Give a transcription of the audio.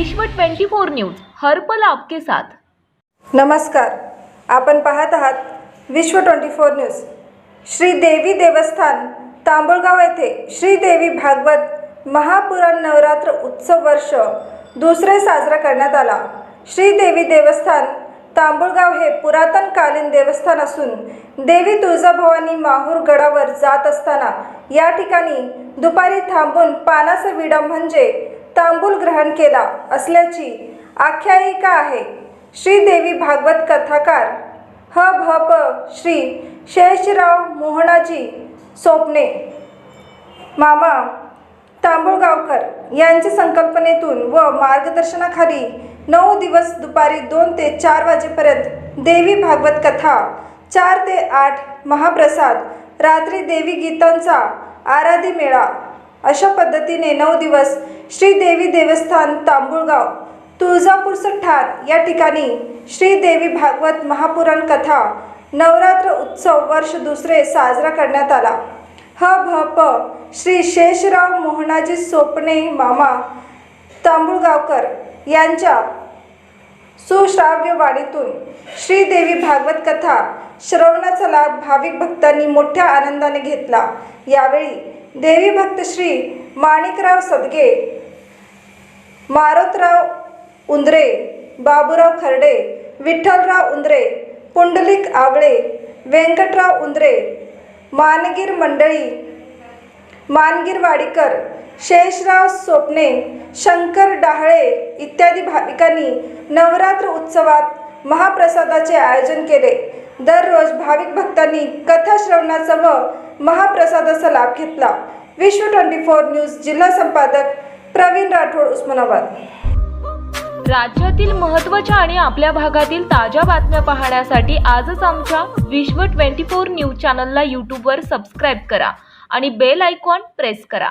विश्व 24 न्यूज हर पल आपके साथ। नमस्कार, आपण पाहत आहात विश्व 24 न्यूज। श्री देवी देवस्थान तांबुळगाव येथे श्री देवी भागवत महापुराण नवरात्र उत्सव वर्ष दुसरे साजरा करण्यात आला। श्री देवी देवस्थान तांबुळगाव हे पुरातन कालीन देवस्थान असून देवी तुळजाभवानी माहूर गडावर जात असताना या ठिकाणी दुपारी थांबून पानाचा विडा म्हणजे तांबूल ग्रहण केला असल्याची आख्यायिका आहे। श्री देवी भागवत कथाकार ह.भ.प. श्री शेषराव मोहनाजी सोपणे मामा तांबुळगावकर यांच्या संकल्पनेतून व मार्गदर्शनाखाली 9 दिवस दुपारी 2 ते 4 वाजेपर्यंत देवी भागवत कथा, 4 ते 8 महाप्रसाद, रात्री देवी गीतांचा आराधी मेळा अशा पद्धतीने 9 दिवस श्री देवी देवस्थान तांबुळगाव तुळजापूर ठार या ठिकाणी श्री देवी भागवत महापुराण कथा नवरात्र उत्सव वर्ष दुसरे साजरा करण्यात आला। ह.भ.प. श्री शेषराव मोहनाजी सोपणे मामा तांबुळगावकर यांच्या सुश्राव्य वाणीतून श्री देवी भागवत कथा श्रवणाचा लाभ भाविक भक्तांनी मोठ्या आनंदाने घेतला। यावेळी देवी भक्त श्री माणिकराव सदगे, मारोतराव उंदरे, बाबूराव खर्डे, विठ्ठलराव उंदरे, पुंडलिक आवळे, व्यंकटराव उंदरे, मानगीर मंडळी, मानगीरवाडीकर, शेषराव सोपणे, शंकर डाहळे इत्यादी भाविकांनी नवरात्र उत्सवात महाप्रसादाचे आयोजन केले। दररोज भाविक भक्तांनी कथा श्रवणाचा व महाप्रसादाचा लाभ घेतला। विश्व 24 न्यूज जिल्हा संपादक प्रवीण राठोड, उस्मानाबाद। राज्यातील महत्त्वाच्या आणि आपल्या भागातील ताज्या बातम्या पाहण्यासाठी आजच आमच्या विश्व 24 न्यूज चॅनलला YouTube वर सबस्क्राइब करा आणि बेल आयकॉन प्रेस करा।